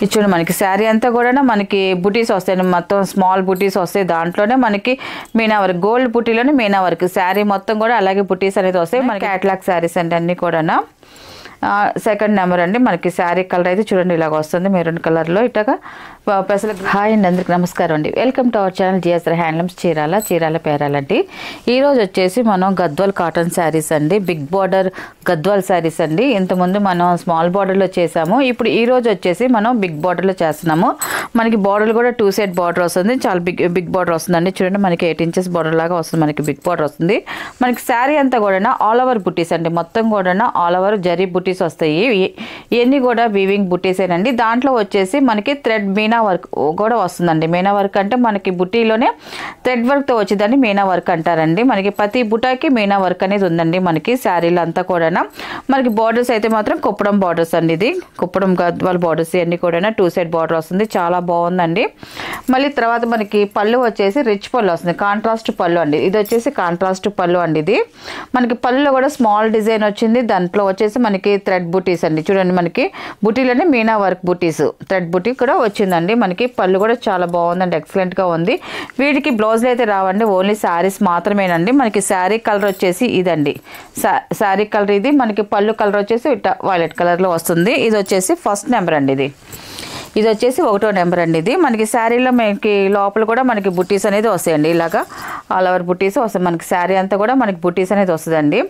ఇది చూడండి మనకి శారీ అంతా కూడా మనకి బుటీస్ వస్తాయి, మొత్తం స్మాల్ బుటీస్ వస్తాయి. దాంట్లోనే మనకి మీనా వర్క్, గోల్డ్ బుటీలోనే మీనా వర్క్ శారీ మొత్తం కూడా అలాగే బుటీస్ అనేది వస్తాయి. మనకి క్యాట్లాగ్ శారీస్ అంటే అన్నీ కూడా. సెకండ్ నెంబర్ అండి. మనకి శారీ కలర్ అయితే చూడండి ఇలాగ వస్తుంది, మెరూన్ కలర్లో ఇట్లాగా పెసలు. హాయ్ అండి, అందరికి నమస్కారం అండి. Welcome to our channel GS handlooms Chirala పేరాలండి. ఈరోజు వచ్చేసి మనం గద్వాల్ కాటన్ శారీస్ అండి, బిగ్ బార్డర్ గద్వాల్ శారీస్ అండి. ఇంతకుముందు మనం స్మాల్ బార్డర్లో చేసాము, ఇప్పుడు ఈరోజు వచ్చేసి మనం బిగ్ బార్డర్లో చేస్తున్నాము. మనకి బార్డర్ కూడా 2 సైడ్ బార్డర్ వస్తుంది, చాలా బిగ్ బార్డర్ వస్తుందండి. చూడండి మనకి 8 ఇంచెస్ బార్డర్ లాగా వస్తుంది, మనకి బిగ్ బార్డర్ వస్తుంది. మనకి శారీ అంతా కూడా ఆల్ ఓవర్ బుటీస్ అండి, మొత్తం కూడా ఆల్ ఓవర్ జరీ బుటీస్ వస్తాయి. ఇవన్నీ కూడా వీవింగ్ బుటీసేనండి. దాంట్లో వచ్చేసి మనకి థ్రెడ్ మీనా వర్క్ కూడా వస్తుందండి. మీనా వర్క్ అంటే మనకి బుటీలోనే థ్రెడ్ వర్క్తో వచ్చేదాన్ని మీనా వర్క్ అంటారండి. మనకి ప్రతి బుటాకి మీనా వర్క్ అనేది ఉందండి మనకి శారీలు అంతా కూడా. మనకి బార్డర్స్ అయితే మాత్రం కుప్పడం బార్డర్స్ అండి, ఇది కుప్పడం గద్వాల్ బార్డర్స్ ఇవన్నీ కూడా 2 సైడ్ బార్డర్ వస్తుంది, చాలా బాగుందండి. మళ్ళీ తర్వాత మనకి పళ్ళు వచ్చేసి రిచ్ పళ్ళు వస్తుంది, కాంట్రాస్ట్ పళ్ళు అండి. ఇది వచ్చేసి కాంట్రాస్ట్ పళ్ళు అండి. ఇది మనకి పళ్ళులో కూడా స్మాల్ డిజైన్ వచ్చింది, దాంట్లో వచ్చేసి మనకి థ్రెడ్ బుటీస్ అండి. చూడండి మనకి బుటీలోనే మీనా వర్క్ బుటీస్, థ్రెడ్ బుటీ కూడా వచ్చిందండి. మనకి పళ్ళు కూడా చాలా బాగుందండి, ఎక్సలెంట్గా ఉంది. వీటికి బ్లౌజులు అయితే రావండి, ఓన్లీ శారీస్ మాత్రమేనండి. మనకి శారీ కలర్ వచ్చేసి ఇదండి, శారీ కలర్ ఇది. మనకి పళ్ళు కలర్ వచ్చేసి వైలెట్ కలర్లో వస్తుంది. ఇది వచ్చేసి ఫస్ట్ నెంబర్ అండి. ఇది వచ్చేసి 1వ నెంబర్ అండి. ఇది మనకి శారీలో మనకి లోపల కూడా మనకి బుటీస్ అనేది వస్తాయండి, ఇలాగా ఆల్ ఓవర్ బుటీస్ వస్తాయి. మనకి శారీ అంతా కూడా మనకి బుటీస్ అనేది వస్తుందండి.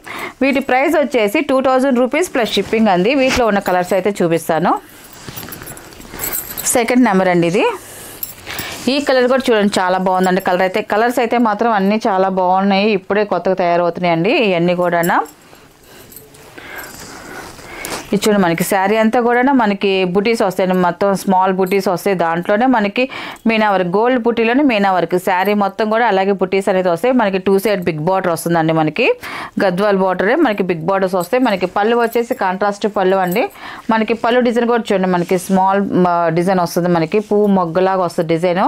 వీటి ప్రైస్ వచ్చేసి 2000 రూపీస్ ప్లస్ షిప్పింగ్ అండి. వీటిలో ఉన్న కలర్స్ అయితే చూపిస్తాను. సెకండ్ నెంబర్ అండి. ఇది ఈ కలర్ కూడా చూడండి చాలా బాగుందండి. కలర్స్ అయితే మాత్రం అన్నీ చాలా బాగున్నాయి, ఇప్పుడే కొత్తగా తయారవుతున్నాయండి ఇవన్నీ కూడా. ఇది చూడండి మనకి శారీ అంతా కూడా మనకి బుటీస్ వస్తాయి, మొత్తం స్మాల్ బుటీస్ వస్తాయి. దాంట్లోనే మనకి మీనా వర్క్, గోల్డ్ బుటీలోనే మీనా వర్క్ శారీ మొత్తం కూడా అలాగే బుటీస్ అనేది వస్తాయి. మనకి 2 సైడ్ బిగ్ బార్డర్ వస్తుందండి, మనకి గద్వాల్ బార్డరే మనకి బిగ్ బార్డర్స్ వస్తాయి. మనకి పళ్ళు వచ్చేసి కాంట్రాస్ట్ పళ్ళు అండి. మనకి పళ్ళు డిజైన్ కూడా చూడండి మనకి స్మాల్ డిజైన్ వస్తుంది, మనకి పువ్వు మొగ్గలాగా వస్తుంది డిజైన్.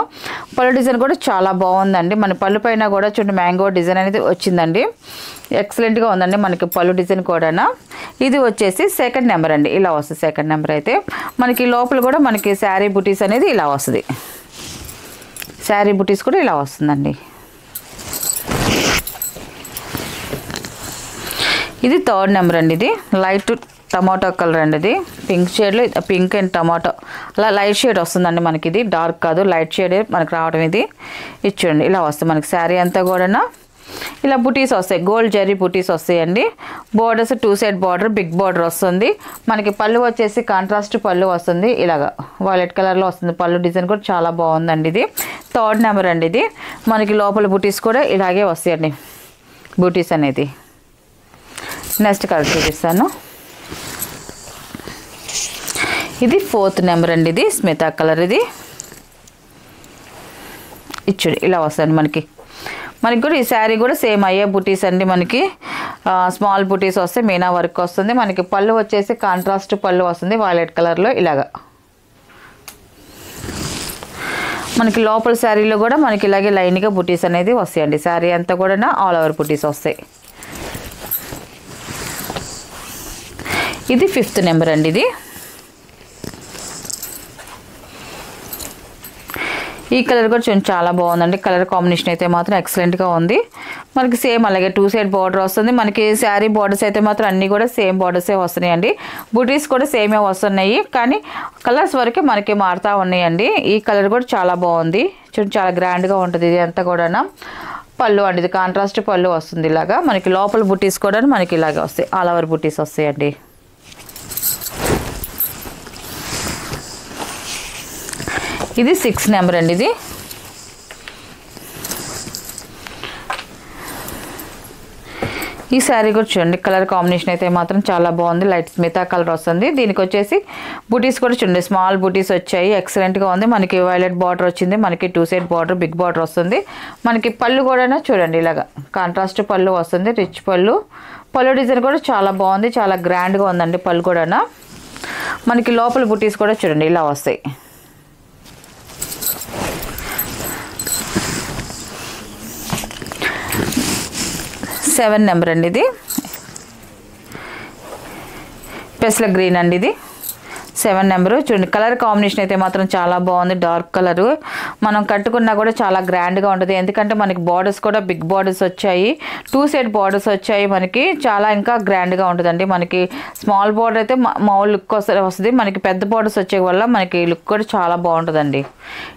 పళ్ళు డిజైన్ కూడా చాలా బాగుందండి. మన పళ్ళు పైన కూడా చూడండి మ్యాంగో డిజైన్ అనేది వచ్చిందండి, ఎక్సలెంట్గా ఉందండి మనకి పళ్ళు డిజైన్ కూడా. ఇది వచ్చేసి సెకండ్ నెంబర్ అండి, ఇలా వస్తుంది సెకండ్ నెంబర్ అయితే. మనకి లోపల కూడా మనకి శారీ బుటీస్ అనేది ఇలా వస్తుంది, శారీ బుటీస్ కూడా ఇలా వస్తుందండి. ఇది థర్డ్ నెంబర్ అండి. ఇది లైట్ టమాటో కలర్ అండి, ఇది పింక్ షేడ్లో, పింక్ అండ్ టమాటో అలా లైట్ షేడ్ వస్తుందండి మనకి. ఇది డార్క్ కాదు, లైట్ షేడ్ మనకి రావడం. ఇది చూడండి ఇలా వస్తుంది మనకి శారీ అంతా కూడా ఇలా బుటీస్ వస్తాయి, గోల్డ్ జరీ బుటీస్ వస్తాయండి. Borders 2 side border, big border వస్తుంది. మనకి పళ్ళు వచ్చేసి కాంట్రాస్ట్ పళ్ళు వస్తుంది, ఇలాగా వైలెట్ కలర్లో వస్తుంది. పళ్ళు డిజైన్ కూడా చాలా బాగుందండి. ఇది థర్డ్ నెంబర్ అండి. ఇది మనకి లోపల బుటీస్ కూడా ఇలాగే వస్తాయండి, బుటీస్ అనేది. నెక్స్ట్ కలర్ చూపిస్తాను. ఇది 4th నెంబర్ అండి. ఇది స్మితా కలర్. ఇది ఇచ్చుడు ఇలా వస్తుంది మనకి కూడా. ఈ శారీ కూడా సేమ్ అయ్యే బుటీస్ అండి, మనకి స్మాల్ బుటీస్ వస్తే మీనా వర్క్ వస్తుంది. మనకి పళ్ళు వచ్చేసి కాంట్రాస్ట్ పళ్ళు వస్తుంది, వైలెట్ కలర్లో ఇలాగా. మనకి లోపల శారీలో కూడా మనకి ఇలాగే లైన్గా బుటీస్ అనేది వస్తాయండి. శారీ అంతా కూడా ఆల్ ఓవర్ బుటీస్ వస్తాయి. ఇది 5th నెంబర్ అండి. ఇది ఈ కలర్ కూడా చూడండి చాలా బాగుందండి, కలర్ కాంబినేషన్ అయితే మాత్రం ఎక్సలెంట్గా ఉంది. మనకి సేమ్ అలాగే 2 సైడ్ బార్డర్ వస్తుంది. మనకి శారీ బార్డర్స్ అయితే మాత్రం అన్నీ కూడా సేమ్ బార్డర్సే వస్తున్నాయండి. బుటీస్ కూడా సేమే వస్తున్నాయి, కానీ కలర్స్ వరకే మనకి మారుతూ ఉన్నాయండి. ఈ కలర్ కూడా చాలా బాగుంది, చూడండి చాలా గ్రాండ్గా ఉంటుంది. ఇది అంతా కూడా పళ్ళు అండి, ఇది కాంట్రాస్ట్ పళ్ళు వస్తుంది. ఇలాగా మనకి లోపల బుటీస్ కూడా మనకి ఇలాగే వస్తాయి, ఆల్ ఓవర్ బుటీస్ వస్తాయండి. ఇది 6th నెంబర్ అండి. ఇది ఈ శారీ కూడా చూడండి, కలర్ కాంబినేషన్ అయితే మాత్రం చాలా బాగుంది, లైట్ స్మితా కలర్ వస్తుంది. దీనికి వచ్చేసి బుటీస్ కూడా చూడండి స్మాల్ బుటీస్ వచ్చాయి, ఎక్సలెంట్గా ఉంది. మనకి వైలెట్ బార్డర్ వచ్చింది, మనకి 2 సైడ్ బార్డర్, బిగ్ బార్డర్ వస్తుంది. మనకి పళ్ళు కూడా చూడండి ఇలాగా కాంట్రాస్ట్ పళ్ళు వస్తుంది, రిచ్ పళ్ళు. పళ్ళు డిజైన్ కూడా చాలా బాగుంది, చాలా గ్రాండ్గా ఉందండి పళ్ళు కూడా. మనకి లోపల బుటీస్ కూడా చూడండి ఇలా వస్తాయి. 7 నెంబర్ అండి. ఇది పెసల గ్రీన్ అండి. ఇది 7 నెంబరు చూడండి. కలర్ కాంబినేషన్ అయితే మాత్రం చాలా బాగుంది. డార్క్ కలరు మనం కట్టుకున్నా కూడా చాలా గ్రాండ్గా ఉంటుంది. ఎందుకంటే మనకి బార్డర్స్ కూడా బిగ్ బార్డర్స్ వచ్చాయి, 2 సైడ్ బార్డర్స్ వచ్చాయి. మనకి చాలా ఇంకా గ్రాండ్గా ఉంటుందండి. మనకి స్మాల్ బార్డర్ అయితే మామూలు లుక్ వస్తుంది. మనకి పెద్ద బార్డర్స్ వచ్చే వల్ల మనకి లుక్ కూడా చాలా బాగుంటుందండి.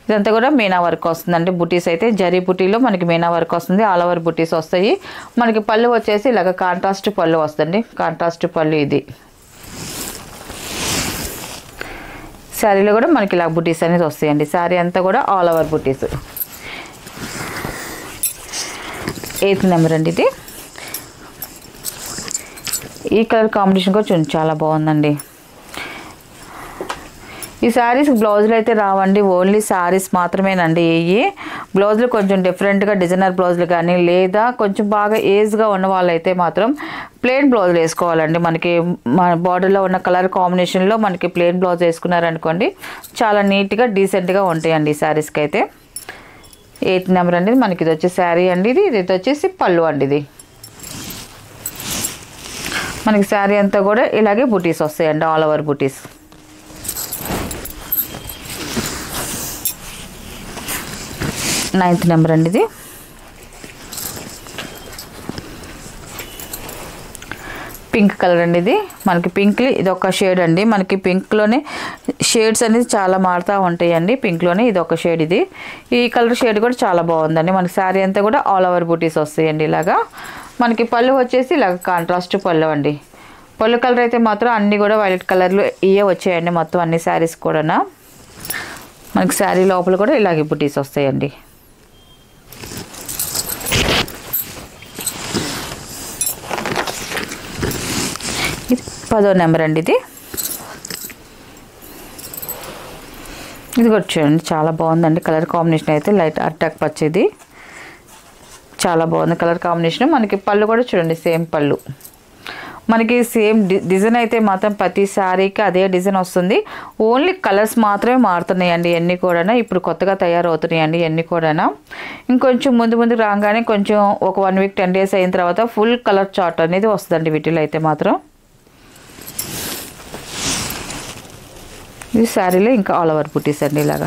ఇదంతా కూడా మీనా వర్క్ వస్తుందండి. బుటీస్ అయితే జరీ బుటీలో మనకి మీనా వర్క్ వస్తుంది. ఆల్ ఓవర్ బుటీస్ వస్తాయి. మనకి పళ్ళు వచ్చేసి ఇలాగ కాంట్రాస్ట్ పళ్ళు వస్తుంది. కాంట్రాస్ట్ పళ్ళు ఇది. శారీలో కూడా మనకి ఇలా బుటీస్ అనేది వస్తాయండి. శారీ అంతా కూడా ఆల్ ఓవర్ బుటీస్. 8th నెంబర్ అండి ఇది. ఈ కలర్ కాంబినేషన్ కూడా చూడండి చాలా బాగుందండి. ఈ శారీస్ బ్లౌజులు అయితే రావండి, ఓన్లీ శారీస్ మాత్రమేనండి. ఇవి బ్లౌజులు కొంచెం డిఫరెంట్గా డిజైనర్ బ్లౌజులు కానీ లేదా కొంచెం బాగా ఏజ్గా ఉన్న వాళ్ళైతే మాత్రం ప్లెయిన్ బ్లౌజులు వేసుకోవాలండి. మనకి బార్డర్లో ఉన్న కలర్ కాంబినేషన్లో మనకి ప్లెయిన్ బ్లౌజ్ వేసుకున్నారనుకోండి చాలా నీట్గా డీసెంట్గా ఉంటాయండి ఈ శారీస్కి అయితే. 8th నెంబర్ అండి. మనకి ఇది వచ్చే శారీ అండి. ఇది వచ్చేసి పళ్ళు అండి. ఇది మనకి శారీ అంతా కూడా ఇలాగే బుటీస్ వస్తాయండి, ఆల్ ఓవర్ బుటీస్. 9th నెంబర్ అండి. ఇది పింక్ కలర్ అండి. ఇది మనకి పింక్ ఇది ఒక షేడ్ అండి. మనకి పింక్లోనే షేడ్స్ అనేది చాలా మారుతూ ఉంటాయండి. పింక్లోనే ఇది ఒక షేడ్. ఇది ఈ కలర్ షేడ్ కూడా చాలా బాగుందండి. మనకి శారీ అంతా కూడా ఆల్ ఓవర్ బూటీస్ వస్తాయండి. ఇలాగా మనకి పళ్ళు వచ్చేసి ఇలాగ కాంట్రాస్ట్ పళ్ళు అండి. పళ్ళు కలర్ అయితే మాత్రం అన్నీ కూడా వైలెట్ కలర్లో ఇవే వచ్చాయండి మొత్తం అన్ని శారీస్ కూడా. మనకి శారీ లోపల కూడా ఇలాగే బూటీస్ వస్తాయండి. ఇది 10వ నెంబర్ అండి. ఇది కూడా చూడండి చాలా బాగుందండి. కలర్ కాంబినేషన్ అయితే లైట్ అటాక్ పచ్చేది చాలా బాగుంది కలర్ కాంబినేషన్. మనకి పళ్ళు కూడా చూడండి సేమ్ పళ్ళు. మనకి సేమ్ డిజైన్ అయితే మాత్రం ప్రతి శారీకి అదే డిజైన్ వస్తుంది. ఓన్లీ కలర్స్ మాత్రమే మారుతున్నాయండి ఇవన్నీ కూడా. ఇప్పుడు కొత్తగా తయారవుతున్నాయండి ఇవన్నీ కూడా. ఇంకొంచెం ముందు రాగానే కొంచెం ఒక 1 వీక్ 10 డేస్ అయిన తర్వాత ఫుల్ కలర్ చార్ట్ అనేది వస్తుందండి వీటిలో అయితే మాత్రం. ఈ శారీలో ఇంకా ఆల్ ఓవర్ బుటీస్ అండి ఇలాగా.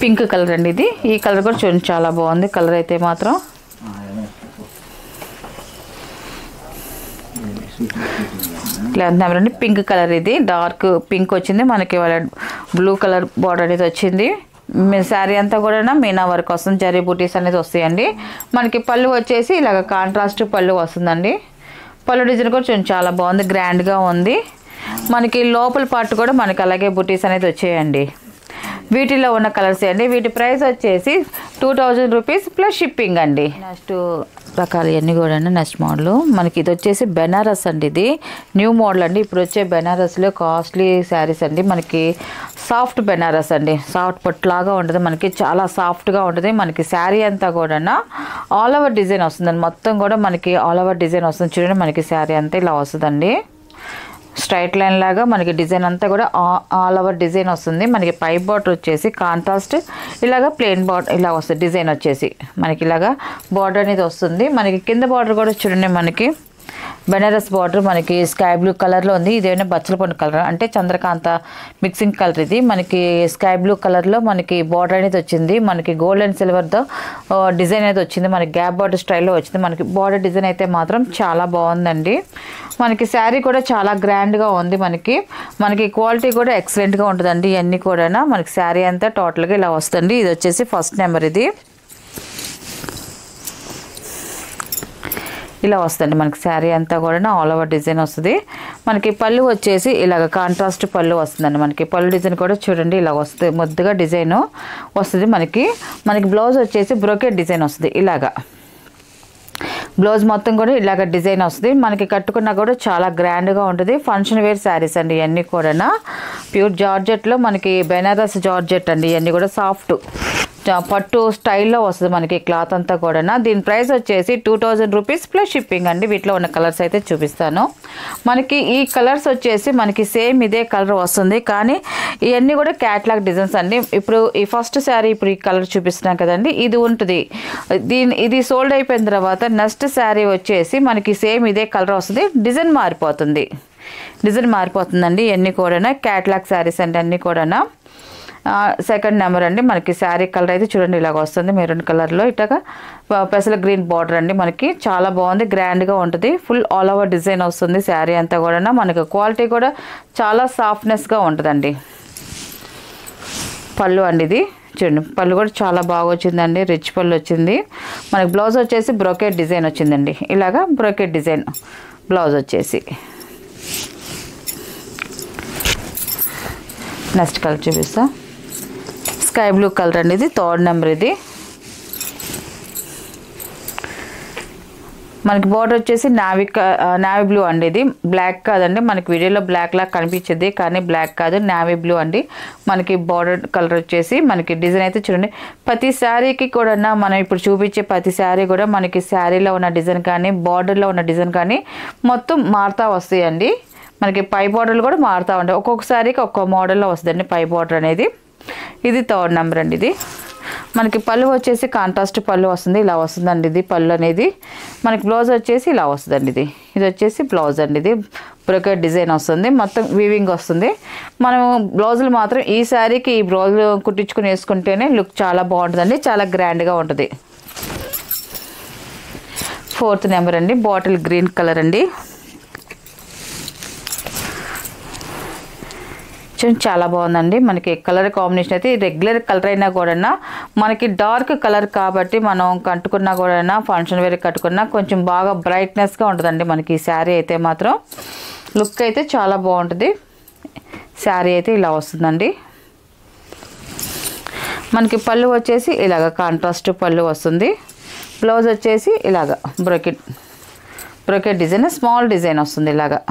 పింక్ కలర్ అండి. ఇది ఈ కలర్ కూడా చూడండి చాలా బాగుంది కలర్ అయితే మాత్రం. అండి పింక్ కలర్. ఇది డార్క్ పింక్ వచ్చింది. మనకి బ్లూ కలర్ బార్డర్ అనేది వచ్చింది. శారీ అంతా కూడా మీనా వర్క్ వస్తుంది. జరీ బూటీస్ అనేది వస్తాయండి. మనకి పళ్ళు వచ్చేసి ఇలాగ కాంట్రాస్ట్ పళ్ళు వస్తుందండి. పళ్ళు డిజైన్ కూడా చూడండి చాలా బాగుంది, గ్రాండ్గా ఉంది. మనకి లోపల పార్ట్ కూడా మనకి అలాగే బూటీస్ అనేది వచ్చాయండి. వీటిలో ఉన్న కలర్స్ అండి. వీటి ప్రైస్ వచ్చేసి 2000 రూపీస్ ప్లస్ షిప్పింగ్ అండి. నెక్స్ట్ రకాలు ఇవన్నీ కూడా నెక్స్ట్ మోడల్ మనకి ఇది వచ్చేసి బెనారస్ అండి. ఇది న్యూ మోడల్ అండి. ఇప్పుడు వచ్చే బెనారస్లో కాస్ట్లీ శారీస్ అండి. మనకి సాఫ్ట్ బెనారస్ అండి. సాఫ్ట్ పట్టులాగా ఉంటుంది. మనకి చాలా సాఫ్ట్గా ఉంటుంది. మనకి శారీ అంతా కూడా ఆల్ ఓవర్ డిజైన్ వస్తుందండి. మొత్తం కూడా మనకి ఆల్ ఓవర్ డిజైన్ వస్తుంది. చూడండి మనకి శారీ అంతా ఇలా వస్తుందండి. స్ట్రైట్ లైన్ లాగా మనకి డిజైన్ అంతా కూడా ఆల్ ఓవర్ డిజైన్ వస్తుంది. మనకి పై బార్డర్ వచ్చేసి కాంట్రాస్ట్ ఇలాగా ప్లెయిన్ బార్డర్ ఇలా వస్తుంది. డిజైన్ వచ్చేసి మనకి ఇలాగా బార్డర్ అనేది వస్తుంది. మనకి కింద బార్డర్ కూడా చూడండి మనకి బెనారస్ బార్డర్ మనకి స్కై బ్లూ కలర్లో ఉంది. ఇదేమైనా బచ్చల పండు కలర్ అంటే చంద్రకాంత మిక్సింగ్ కలర్. ఇది మనకి స్కై బ్లూ కలర్లో మనకి బార్డర్ అనేది వచ్చింది. మనకి గోల్డ్ అండ్ సిల్వర్తో డిజైన్ అనేది వచ్చింది. మనకి గ్యాప్ బార్డర్ స్టైల్లో వచ్చింది. మనకి బార్డర్ డిజైన్ అయితే మాత్రం చాలా బాగుందండి. మనకి శారీ కూడా చాలా గ్రాండ్గా ఉంది. మనకి క్వాలిటీ కూడా ఎక్సలెంట్గా ఉంటుందండి. ఇవన్నీ కూడా మనకి శారీ అంతా టోటల్గా ఇలా వస్తుంది. ఇది వచ్చేసి ఫస్ట్ నెంబర్. ఇది ఇలా వస్తుంది. మనకి శారీ అంతా కూడా ఆల్ ఓవర్ డిజైన్ వస్తుంది. మనకి పళ్ళు వచ్చేసి ఇలాగ కాంట్రాస్ట్ పళ్ళు వస్తుందండి. మనకి పళ్ళు డిజైన్ కూడా చూడండి ఇలా వస్తుంది. ముద్దుగా డిజైన్ వస్తుంది. మనకి బ్లౌజ్ వచ్చేసి బ్రోకెట్ డిజైన్ వస్తుంది. ఇలాగా బ్లౌజ్ మొత్తం కూడా ఇలాగ డిజైన్ వస్తుంది. మనకి కట్టుకున్నా కూడా చాలా గ్రాండ్గా ఉంటుంది. ఫంక్షన్ వేర్ శారీస్ అండి ఇవన్నీ కూడా. ప్యూర్ జార్జెట్లో మనకి బెనారస్ జార్జెట్ అండి. ఇవన్నీ కూడా సాఫ్ట్ పట్టు స్టైల్లో వస్తుంది మనకి క్లాత్ అంతా కూడా. దీని ప్రైస్ వచ్చేసి 2000 రూపీస్ ప్లస్ షిప్పింగ్ అండి. వీటిలో ఉన్న కలర్స్ అయితే చూపిస్తాను. మనకి ఈ కలర్స్ వచ్చేసి మనకి సేమ్ ఇదే కలర్ వస్తుంది, కానీ ఇవన్నీ కూడా క్యాట్లాగ్ డిజైన్స్ అండి. ఇప్పుడు ఈ ఫస్ట్ శారీ ఇప్పుడు ఈ కలర్ చూపిస్తున్నాం కదండి, ఇది ఉంటుంది. ఇది సోల్డ్ అయిపోయిన తర్వాత నెక్స్ట్ శారీ వచ్చేసి మనకి సేమ్ ఇదే కలర్ వస్తుంది, డిజైన్ మారిపోతుందండి. ఇవన్నీ కూడా క్యాట్లాగ్ శారీస్ అండి అన్నీ కూడా. సెకండ్ నెంబర్ అండి. మనకి శారీ కలర్ అయితే చూడండి ఇలాగ వస్తుంది, మెరూన్ కలర్లో ఇట్లాగా పెసల గ్రీన్ బార్డర్ అండి. మనకి చాలా బాగుంది, గ్రాండ్గా ఉంటుంది. ఫుల్ ఆల్ ఓవర్ డిజైన్ వస్తుంది శారీ అంతా కూడా. మనకి క్వాలిటీ కూడా చాలా సాఫ్ట్నెస్గా ఉంటుందండి. పళ్ళు అండి ఇది చూడండి, పళ్ళు కూడా చాలా బాగా వచ్చిందండి, రిచ్ పళ్ళు వచ్చింది. మనకి బ్లౌజ్ వచ్చేసి బ్రోకెట్ డిజైన్ వచ్చిందండి, ఇలాగా బ్రోకెట్ డిజైన్ బ్లౌజ్ వచ్చేసి. నెక్స్ట్ కలర్ చూపిస్తా, స్కై బ్లూ కలర్ అండి, ఇది థర్డ్ నెంబర్. ఇది మనకి బార్డర్ వచ్చేసి నావీ బ్లూ అండి. ఇది బ్లాక్ కాదండి, మనకి వీడియోలో బ్లాక్ లాగా కనిపించింది కానీ బ్లాక్ కాదు, నావీ బ్లూ అండి. మనకి బార్డర్ కలర్ వచ్చేసి మనకి డిజైన్ అయితే చూడండి, ప్రతి శారీకి కూడా మనం ఇప్పుడు చూపించే ప్రతి శారీ కూడా మనకి శారీలో ఉన్న డిజైన్ కానీ బార్డర్లో ఉన్న డిజైన్ కానీ మొత్తం మారుతూ వస్తాయండి. మనకి పై బార్డర్లు కూడా మారుతూ ఉంటాయి, ఒక్కొక్క శారీకి ఒక్కొక్క మోడల్లో వస్తుందండి పై బార్డర్ అనేది. ఇది థర్డ్ నెంబర్ అండి. ఇది మనకి పళ్ళు వచ్చేసి కాంట్రాస్ట్ పళ్ళు వస్తుంది, ఇలా వస్తుందండి ఇది పళ్ళు అనేది. మనకి బ్లౌజ్ వచ్చేసి ఇలా వస్తుందండి. ఇది వచ్చేసి బ్లౌజ్ అండి, ఇది బ్రోకెట్ డిజైన్ వస్తుంది, మొత్తం వీవింగ్ వస్తుంది. మనం బ్లౌజులు మాత్రం ఈ శారీకి ఈ బ్లౌజ్ కుట్టించుకుని వేసుకుంటేనే లుక్ చాలా బాగుంటుందండి, చాలా గ్రాండ్గా ఉంటుంది. ఫోర్త్ నెంబర్ అండి, బాటిల్ గ్రీన్ కలర్ అండి. చాలా బాగుందండి. మనకి కలర్ కాంబినేషన్ అయితే రెగ్యులర్ కలర్ అయినా కూడా మనకి డార్క్ కలర్ కాబట్టి మనం కట్టుకున్నా కూడా ఫంక్షన్ వేర్ కట్టుకున్నా కొంచెం బాగా బ్రైట్నెస్గా ఉంటుందండి. మనకి ఈ శారీ అయితే మాత్రం లుక్ అయితే చాలా బాగుంటుంది. శారీ అయితే ఇలా వస్తుందండి. మనకి పళ్ళు వచ్చేసి ఇలాగ కాంట్రాస్ట్ పళ్ళు వస్తుంది, బ్లౌజ్ వచ్చేసి ఇలాగ బ్రోకెట్ డిజైన్ స్మాల్ డిజైన్ వస్తుంది ఇలాగా.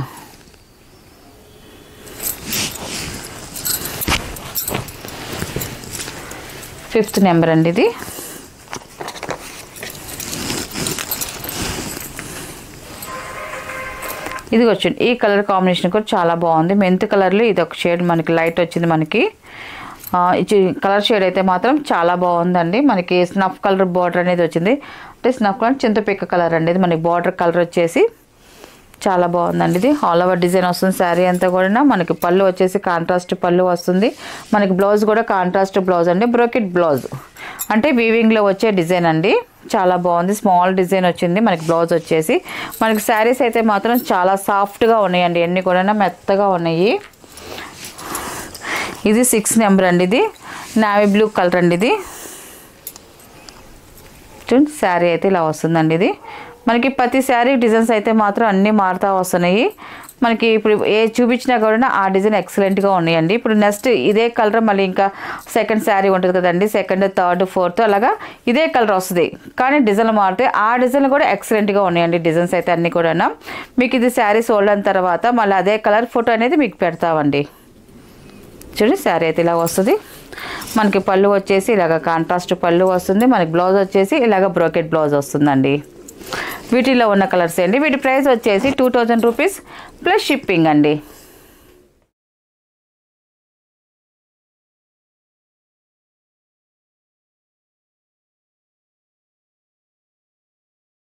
ఫిఫ్త్ నెంబర్ అండి. ఇది వచ్చింది, ఈ కలర్ కాంబినేషన్ కూడా చాలా బాగుంది. మెంత్ కలర్లో ఇది ఒక షేడ్ మనకి లైట్ వచ్చింది. మనకి కలర్ షేడ్ అయితే మాత్రం చాలా బాగుందండి. మనకి స్నఫ్ కలర్ బార్డర్ అనేది వచ్చింది, అంటే స్నఫ్ కలర్ చింతపిక్క కలర్ అండి. ఇది మనకి బార్డర్ కలర్ వచ్చేసి చాలా బాగుందండి. ఇది ఆల్ ఓవర్ డిజైన్ వస్తుంది శారీ అంతా కూడా. మనకి పళ్ళు వచ్చేసి కాంట్రాస్ట్ పళ్ళు వస్తుంది. మనకి బ్లౌజ్ కూడా కాంట్రాస్ట్ బ్లౌజ్ అండి, బ్రోకెట్ బ్లౌజ్ అంటే వీవింగ్లో వచ్చే డిజైన్ అండి. చాలా బాగుంది, స్మాల్ డిజైన్ వచ్చింది. మనకి బ్లౌజ్ వచ్చేసి మనకి శారీస్ అయితే మాత్రం చాలా సాఫ్ట్గా ఉన్నాయండి, అన్నీ కూడా మెత్తగా ఉన్నాయి. ఇది 6 నెంబర్ అండి. ఇది నావీ బ్లూ కలర్ అండి. ఇది చూడండి శారీ అయితే ఇలా వస్తుందండి. ఇది మనకి ప్రతి శారీ డిజైన్స్ అయితే మాత్రం అన్నీ మారుతూ వస్తున్నాయి. మనకి ఇప్పుడు ఏ చూపించినా కూడా ఆ డిజైన్ ఎక్సలెంట్గా ఉన్నాయండి. ఇప్పుడు నెక్స్ట్ ఇదే కలర్ మళ్ళీ ఇంకా సెకండ్ శారీ ఉంటుంది కదండి, సెకండ్ థర్డ్ ఫోర్త్ అలాగా ఇదే కలర్ వస్తుంది, కానీ డిజైన్లు మారితే ఆ డిజైన్లు కూడా ఎక్సలెంట్గా ఉన్నాయండి. డిజైన్స్ అయితే అన్నీ కూడా మీకు ఇది శారీ సోల్డ్ అయిన తర్వాత మళ్ళీ అదే కలర్ ఫోటో అనేది మీకు పెడతామండి. చూడండి శారీ అయితే ఇలా వస్తుంది. మనకి పళ్ళు వచ్చేసి ఇలాగ కాంట్రాస్ట్ పళ్ళు వస్తుంది. మనకి బ్లౌజ్ వచ్చేసి ఇలాగ బ్రోకెట్ బ్లౌజ్ వస్తుందండి. వీటిలో ఉన్న కలర్స్ అండి. వీటి ప్రైస్ వచ్చేసి 2000 రూపీస్ ప్లస్ షిప్పింగ్ అండి.